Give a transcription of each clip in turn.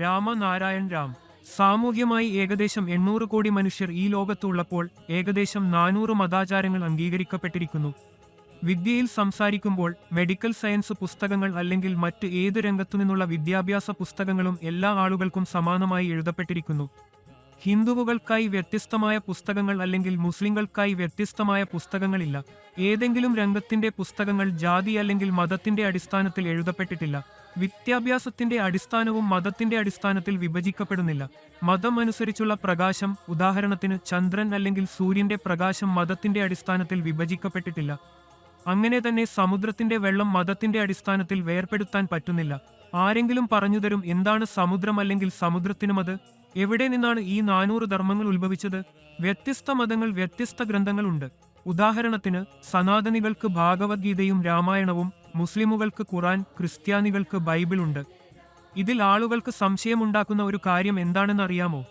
രാമനാരായൺ രാം. സാമൂഹ്യമായി ഏകദേശം 800 കോടി മനുഷ്യർ ഈ ലോകത്തുള്ളപ്പോൾ ഏകദേശം 400 മതാചാരങ്ങൾ അംഗീകരിക്കപ്പെട്ടിരിക്കുന്നു. വിദ്യയിൽ സംസാരിക്കുമ്പോൾ മെഡിക്കൽ സയൻസ് പുസ്തകങ്ങൾ അല്ലെങ്കിൽ മറ്റ് ഏതു രംഗത്തുനിന്നുള്ള വിദ്യാഭ്യാസ പുസ്തകങ്ങളും എല്ലാ ആളുകൾക്കും സമാനമായി എഴുതപ്പെട്ടിരിക്കുന്നു. ഹിന്ദുവുകൾക്കായി വ്യത്യസ്തമായ പുസ്തകങ്ങൾ അല്ലെങ്കിൽ മുസ്ലിങ്ങൾക്കായി വ്യത്യസ്തമായ പുസ്തകങ്ങളില്ല. ഏതെങ്കിലും രംഗത്തിന്റെ പുസ്തകങ്ങൾ ജാതി അല്ലെങ്കിൽ മതത്തിന്റെ അടിസ്ഥാനത്തിൽ എഴുതപ്പെട്ടിട്ടില്ല. വിദ്യാഭ്യാസത്തിന്റെ അടിസ്ഥാനവും മതത്തിന്റെ അടിസ്ഥാനത്തിൽ വിഭജിക്കപ്പെടുന്നില്ല. മതം അനുസരിച്ചുള്ള പ്രകാശം, ഉദാഹരണത്തിന് ചന്ദ്രൻ അല്ലെങ്കിൽ സൂര്യന്റെ പ്രകാശം മതത്തിന്റെ അടിസ്ഥാനത്തിൽ വിഭജിക്കപ്പെട്ടിട്ടില്ല. അങ്ങനെ തന്നെ സമുദ്രത്തിന്റെ വെള്ളം മതത്തിന്റെ അടിസ്ഥാനത്തിൽ വേർപെടുത്താൻ പറ്റുന്നില്ല. ആരെങ്കിലും പറഞ്ഞുതരും എന്താണ് സമുദ്രം അല്ലെങ്കിൽ സമുദ്രത്തിനുമത്? എവിടെ നിന്നാണ് ഈ 400 ധർമ്മങ്ങൾ ഉത്ഭവിച്ചത്? വ്യത്യസ്ത മതങ്ങൾ, വ്യത്യസ്ത ഗ്രന്ഥങ്ങളുണ്ട്. ഉദാഹരണത്തിന് സനാതനികൾക്ക് ഭാഗവത്ഗീതയും രാമായണവും, മുസ്ലിമുകൾക്ക് ഖുറാൻ, ക്രിസ്ത്യാനികൾക്ക് ബൈബിൾ ഉണ്ട്. ഇതിൽ ആളുകൾക്ക് സംശയമുണ്ടാക്കുന്ന ഒരു കാര്യം എന്താണെന്ന് അറിയാമോ?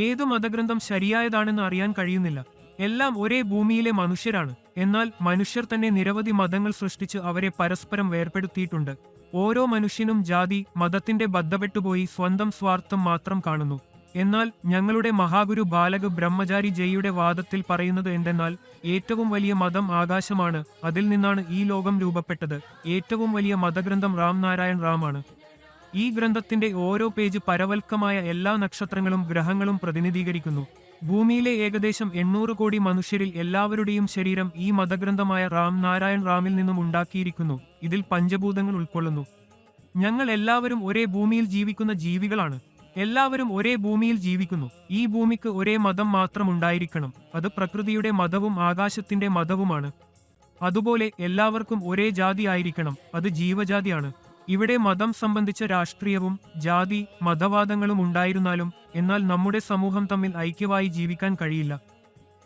ഏതു മതഗ്രന്ഥം ശരിയായതാണെന്ന് അറിയാൻ കഴിയുന്നില്ല. എല്ലാം ഒരേ ഭൂമിയിലെ മനുഷ്യരാണ്. എന്നാൽ മനുഷ്യർ തന്നെ നിരവധി മതങ്ങൾ സൃഷ്ടിച്ച് അവരെ പരസ്പരം വേർപെടുത്തിയിട്ടുണ്ട്. ഓരോ മനുഷ്യനും ജാതി, മതത്തിന്റെ ബദ്ധപ്പെട്ടുപോയി സ്വന്തം സ്വാർത്ഥം മാത്രം കാണുന്നു. എന്നാൽ ഞങ്ങളുടെ മഹാഗുരു ബാലക് ബ്രഹ്മചാരി ജയിയുടെ വാദത്തിൽ പറയുന്നത് എന്തെന്നാൽ, ഏറ്റവും വലിയ മതം ആകാശമാണ്, അതിൽ നിന്നാണ് ഈ ലോകം രൂപപ്പെട്ടത്. ഏറ്റവും വലിയ മതഗ്രന്ഥം രാംനാരായൺ റാം ആണ്. ഈ ഗ്രന്ഥത്തിന്റെ ഓരോ പേജ് പരവൽക്കമായ എല്ലാ നക്ഷത്രങ്ങളും ഗ്രഹങ്ങളും പ്രതിനിധീകരിക്കുന്നു. ഭൂമിയിലെ ഏകദേശം 800 കോടി മനുഷ്യരിൽ എല്ലാവരുടെയും ശരീരം ഈ മതഗ്രന്ഥമായ രാംനാരായൺ റാമിൽ നിന്നും ഉണ്ടാക്കിയിരിക്കുന്നു. ഇതിൽ പഞ്ചഭൂതങ്ങൾ ഉൾക്കൊള്ളുന്നു. ഞങ്ങൾ എല്ലാവരും ഒരേ ഭൂമിയിൽ ജീവിക്കുന്ന ജീവികളാണ്. എല്ലാവരും ഒരേ ഭൂമിയിൽ ജീവിക്കുന്നു. ഈ ഭൂമിക്ക് ഒരേ മതം മാത്രം ഉണ്ടായിരിക്കണം. അത് പ്രകൃതിയുടെ മതവും ആകാശത്തിന്റെ മതവുമാണ്. അതുപോലെ എല്ലാവർക്കും ഒരേ ജാതി ആയിരിക്കണം. അത് ജീവജാതിയാണ്. ഇവിടെ മതം സംബന്ധിച്ച രാഷ്ട്രീയവും ജാതി മതവാദങ്ങളും ഉണ്ടായിരുന്നാലും എന്നാൽ നമ്മുടെ സമൂഹം തമ്മിൽ ഐക്യമായി ജീവിക്കാൻ കഴിയില്ല.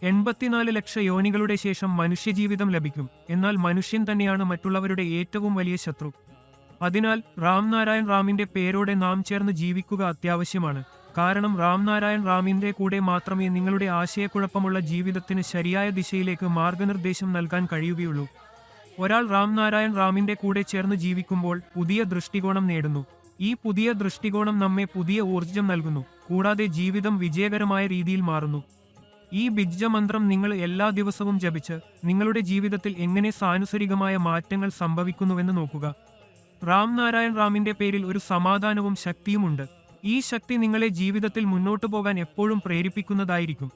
84 ലക്ഷം യോനികളുടെ ശേഷം മനുഷ്യജീവിതം ലഭിക്കും. എന്നാൽ മനുഷ്യൻ തന്നെയാണ് മറ്റുള്ളവരുടെ ഏറ്റവും വലിയ ശത്രു. അതിനാൽ രാംനാരായൺ റാമിന്റെ പേരോടെ നാം ചേർന്ന് ജീവിക്കുക അത്യാവശ്യമാണ്. കാരണം രാംനാരായൺ റാമിന്റെ കൂടെ മാത്രമേ നിങ്ങളുടെ ആശയക്കുഴപ്പമുള്ള ജീവിതത്തിന് ശരിയായ ദിശയിലേക്ക് മാർഗനിർദ്ദേശം നൽകാൻ കഴിയുകയുള്ളൂ. ഒരാൾ രാംനാരായൺ റാമിന്റെ കൂടെ ചേർന്ന് ജീവിക്കുമ്പോൾ പുതിയ ദൃഷ്ടികോണം നേടുന്നു. ഈ പുതിയ ദൃഷ്ടികോണം നമ്മെ പുതിയ ഊർജ്ജം നൽകുന്നു. കൂടാതെ ജീവിതം വിജയകരമായ രീതിയിൽ മാറുന്നു. ഈ ബീജമന്ത്രം നിങ്ങൾ എല്ലാ ദിവസവും ജപിച്ച് നിങ്ങളുടെ ജീവിതത്തിൽ എങ്ങനെ സാനുസരികമായ മാറ്റങ്ങൾ സംഭവിക്കുന്നുവെന്ന് നോക്കുക. രാംനാരായൺ റാമിന്റെ പേരിൽ ഒരു സമാധാനവും ശക്തിയുമുണ്ട്. ഈ ശക്തി നിങ്ങളെ ജീവിതത്തിൽ മുന്നോട്ടു പോകാൻ എപ്പോഴും പ്രേരിപ്പിക്കുന്നതായിരിക്കും.